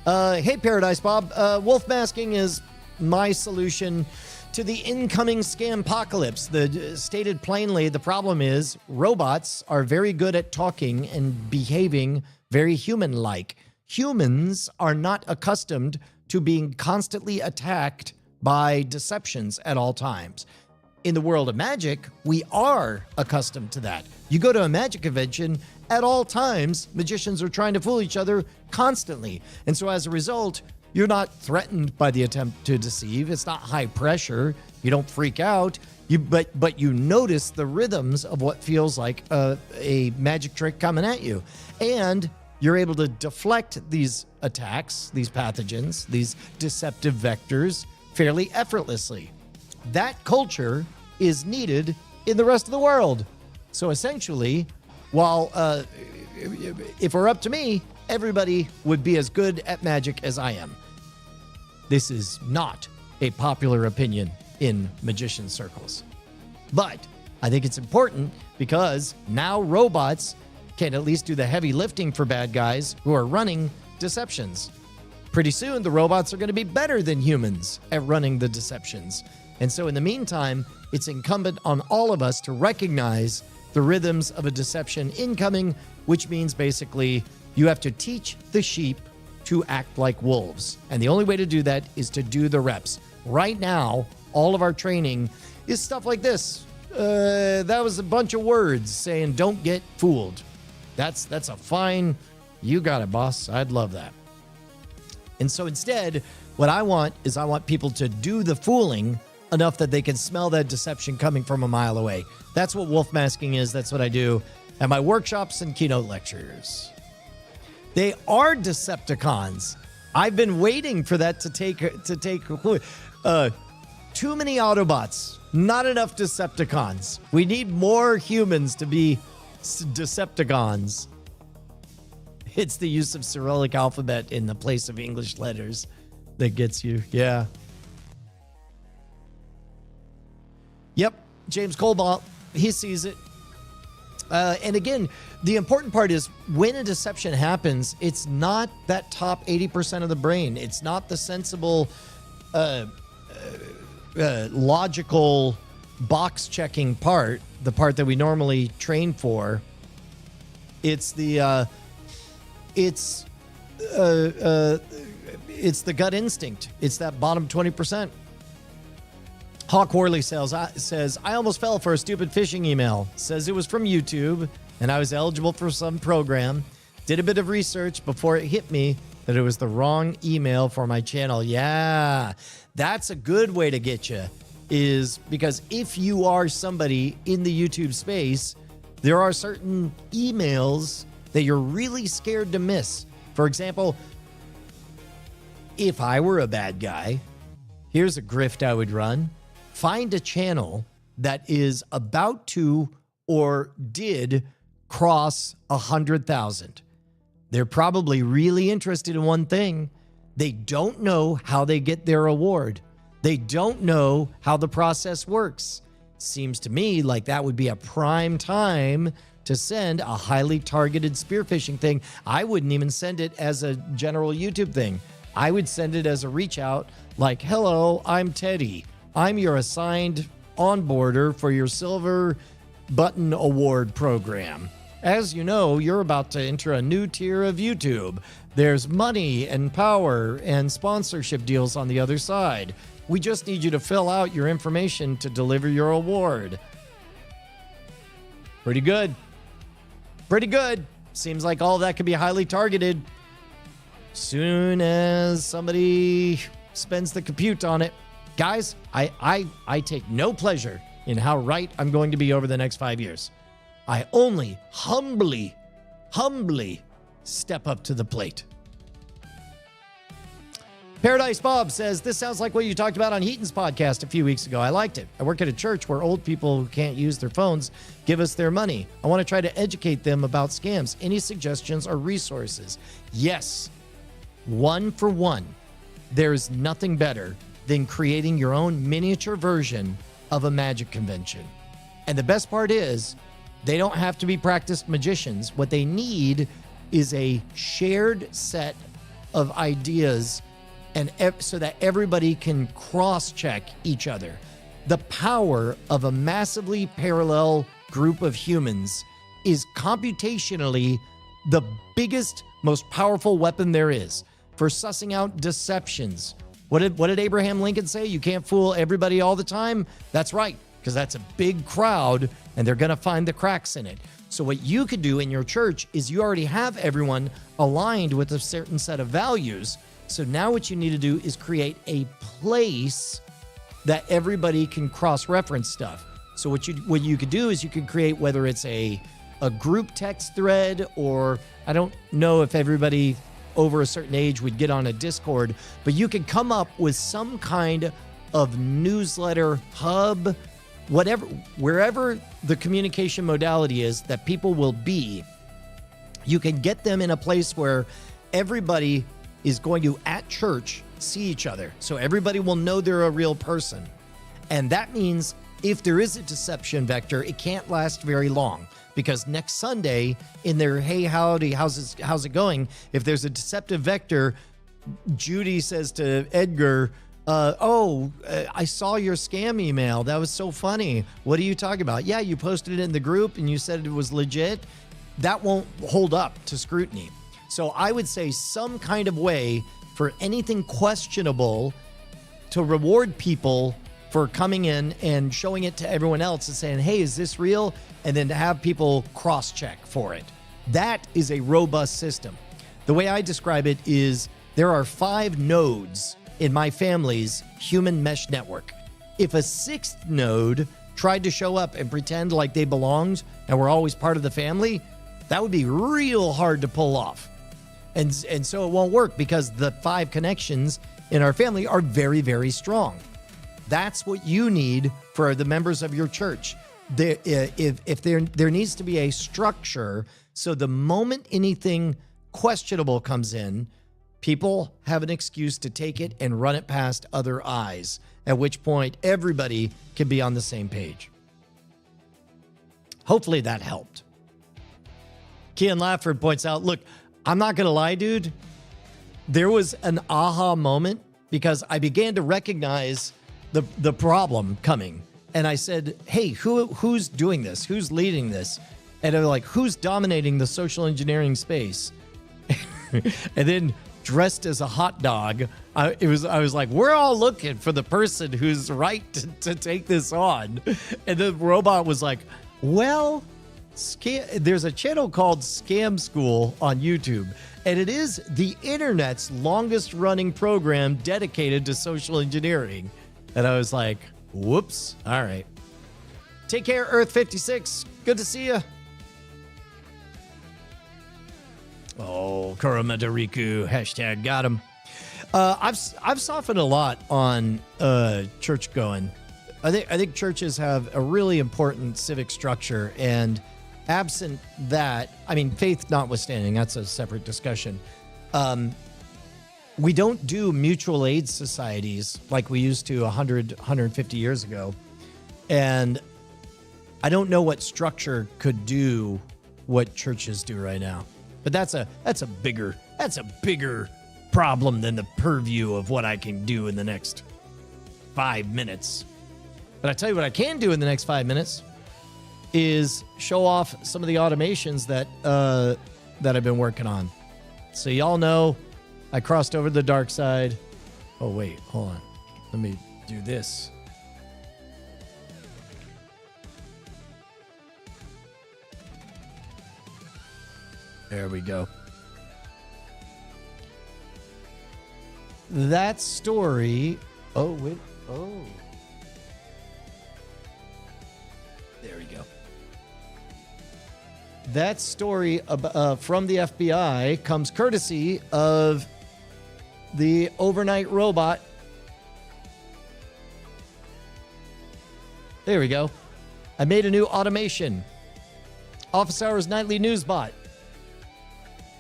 Hey, Paradise Bob. Wolf masking is my solution to the incoming scampocalypse. Stated plainly, the problem is robots are very good at talking and behaving very human-like. Humans are not accustomed to being constantly attacked by deceptions at all times. In the world of magic, we are accustomed to that. You go to a magic convention, at all times, magicians are trying to fool each other constantly. And so as a result, you're not threatened by the attempt to deceive. It's not high pressure. You don't freak out. But you notice the rhythms of what feels like a magic trick coming at you. And you're able to deflect these attacks, these pathogens, these deceptive vectors fairly effortlessly. That culture is needed in the rest of the world. So essentially, while if it were up to me, everybody would be as good at magic as I am. This is not a popular opinion in magician circles. But I think it's important because now robots can at least do the heavy lifting for bad guys who are running deceptions. Pretty soon, the robots are going to be better than humans at running the deceptions. And so in the meantime, it's incumbent on all of us to recognize the rhythms of a deception incoming, which means basically you have to teach the sheep to act like wolves. And the only way to do that is to do the reps. Right now, all of our training is stuff like this. That was a bunch of words saying, don't get fooled. That's a fine, you got it, boss. I'd love that. And so instead, what I want people to do the fooling enough that they can smell that deception coming from a mile away. That's what wolf masking is. That's what I do at my workshops and keynote lectures. They are Decepticons. I've been waiting for that to take too many Autobots, not enough Decepticons. We need more humans to be Decepticons. It's the use of Cyrillic alphabet in the place of English letters that gets you. Yeah. Yep. James Cobalt, he sees it. And again, the important part is when a deception happens, it's not that top 80% of the brain. It's not the sensible, logical box checking part, the part that we normally train for. It's the gut instinct. It's that bottom 20%. Hawk Worley says, I almost fell for a stupid phishing email. Says it was from YouTube and I was eligible for some program. Did a bit of research before it hit me that it was the wrong email for my channel. Yeah, that's a good way to get you, is because if you are somebody in the YouTube space, there are certain emails that you're really scared to miss. For example, if I were a bad guy, here's a grift I would run. Find a channel that is about to or did cross 100,000. They're probably really interested in one thing. They don't know how they get their award. They don't know how the process works. Seems to me like that would be a prime time to send a highly targeted spear phishing thing. I wouldn't even send it as a general YouTube thing. I would send it as a reach out like, hello, I'm Teddy. I'm your assigned onboarder for your Silver Button Award program. As you know, you're about to enter a new tier of YouTube. There's money and power and sponsorship deals on the other side. We just need you to fill out your information to deliver your award. Pretty good. Pretty good. Seems like all that could be highly targeted. Soon as somebody spends the compute on it. Guys, I take no pleasure in how right I'm going to be over the next 5 years. I only humbly step up to the plate. Paradise Bob says, this sounds like what you talked about on Heaton's podcast a few weeks ago. I liked it. I work at a church where old people who can't use their phones give us their money. I want to try to educate them about scams. Any suggestions or resources? Yes. One for one. There's nothing better than creating your own miniature version of a magic convention. And the best part is, they don't have to be practiced magicians. What they need is a shared set of ideas, and so that everybody can cross-check each other. The power of a massively parallel group of humans is computationally the biggest, most powerful weapon there is for sussing out deceptions. What did Abraham Lincoln say? You can't fool everybody all the time? That's right, because that's a big crowd and they're going to find the cracks in it. So what you could do in your church is you already have everyone aligned with a certain set of values. So now what you need to do is create a place that everybody can cross-reference stuff. So what you could do is you could create, whether it's a group text thread, or I don't know if everybody over a certain age would get on a Discord, but you could come up with some kind of newsletter hub, whatever, wherever the communication modality is that people will be. You can get them in a place where everybody is going to, at church, see each other. So everybody will know they're a real person. And that means if there is a deception vector, it can't last very long, because next Sunday in their "Hey, howdy, how's it going?" if there's a deceptive vector, Judy says to Edgar, I saw your scam email. That was so funny. What are you talking about? Yeah, you posted it in the group and you said it was legit. That won't hold up to scrutiny. So I would say some kind of way for anything questionable to reward people for coming in and showing it to everyone else and saying, hey, is this real? And then to have people cross-check for it. That is a robust system. The way I describe it is there are 5 nodes in my family's human mesh network. If a 6th node tried to show up and pretend like they belonged and were always part of the family, that would be real hard to pull off. And so it won't work because the 5 connections in our family are very, very strong. That's what you need for the members of your church. If there needs to be a structure, so the moment anything questionable comes in, people have an excuse to take it and run it past other eyes, at which point everybody can be on the same page. Hopefully that helped. Kian Lafford points out, look, I'm not going to lie, dude. There was an aha moment because I began to recognize the problem coming. And I said, hey, who's doing this? Who's leading this? And they're like, who's dominating the social engineering space? And then dressed as a hot dog, I was like, we're all looking for the person who's right to take this on. And the robot was like, well, there's a channel called Scam School on YouTube, and it is the internet's longest running program dedicated to social engineering. And I was like, whoops. All right. Take care, Earth56. Good to see you. Oh, Kurumadariku. Hashtag got him. I've softened a lot on church going. I think churches have a really important civic structure, and absent that, I mean, faith notwithstanding, that's a separate discussion. We don't do mutual aid societies like we used to 100, 150 years ago. And I don't know what structure could do what churches do right now. But that's a bigger problem than the purview of what I can do in the next 5 minutes. But I tell you what I can do in the next 5 minutes is show off some of the automations that I've been working on. So y'all know I crossed over to the dark side. Oh, wait, hold on. Let me do this. There we go. That story. Oh, wait. Oh. There we go. That story from the FBI comes courtesy of the overnight robot. There we go. I made a new automation. Office Hours Nightly News Bot.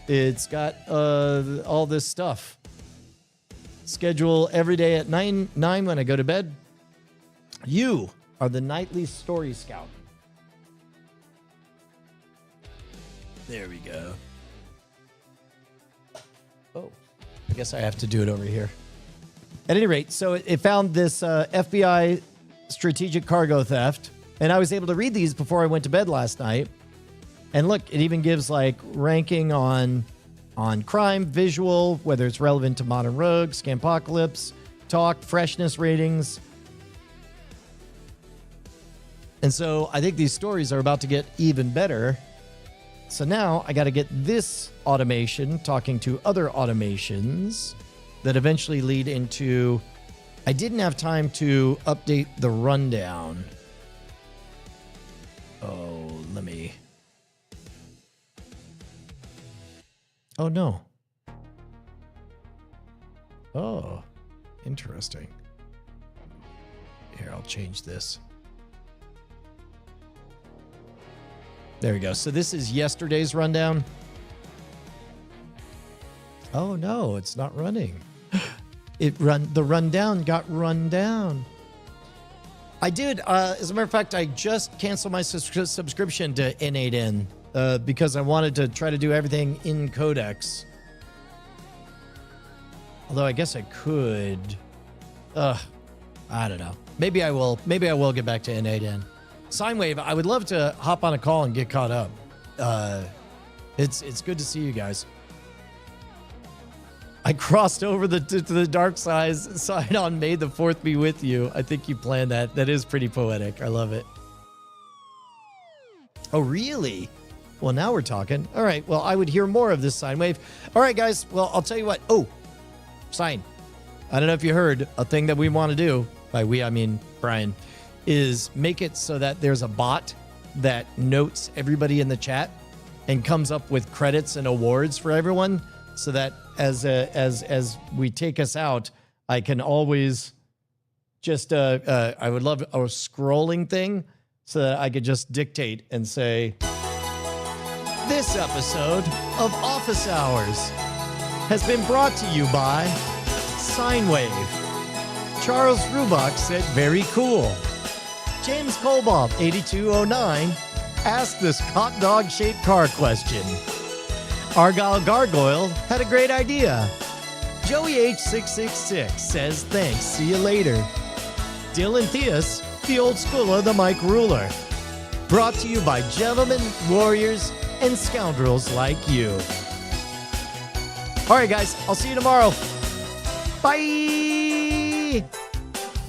It's got all this stuff. Schedule every day at 9 when I go to bed. You are the nightly story scout. There we go. Oh, I guess I have to do it over here. At any rate, so it found this FBI strategic cargo theft, and I was able to read these before I went to bed last night. And look, it even gives like ranking on crime, visual, whether it's relevant to modern rogue, Scampocalypse, talk, freshness ratings. And so I think these stories are about to get even better. So now I got to get this automation talking to other automations that eventually lead into... I didn't have time to update the rundown. Oh, let me... Oh, no. Oh, interesting. Here, I'll change this. There we go. So this is yesterday's rundown. Oh, no, it's not running. The rundown got run down. I did. As a matter of fact, I just canceled my subscription to N8N because I wanted to try to do everything in Codex. Although I guess I could. I don't know. Maybe I will. Maybe I will get back to N8N. Sine Wave, I would love to hop on a call and get caught up. It's good to see you guys. I crossed over to the dark side on May the 4th be with you. I think you planned that. That is pretty poetic. I love it. Oh, really? Well, now we're talking. All right. Well, I would hear more of this sine wave. All right, guys. Well, I'll tell you what. Oh, Sine. I don't know if you heard a thing that we want to do. By we, I mean Brian. Is make it so that there's a bot that notes everybody in the chat and comes up with credits and awards for everyone, so that as we take us out, I can always just I would love a scrolling thing so that I could just dictate and say, this episode of Office Hours has been brought to you by Sine Wave. Charles Rubach said, very cool. James Colbaum, 8209, asked this hot dog-shaped car question. Argyle Gargoyle had a great idea. Joey H666 says, thanks, see you later. Dylan Theus, the old school of the Mike Ruler. Brought to you by gentlemen, warriors, and scoundrels like you. All right, guys, I'll see you tomorrow. Bye!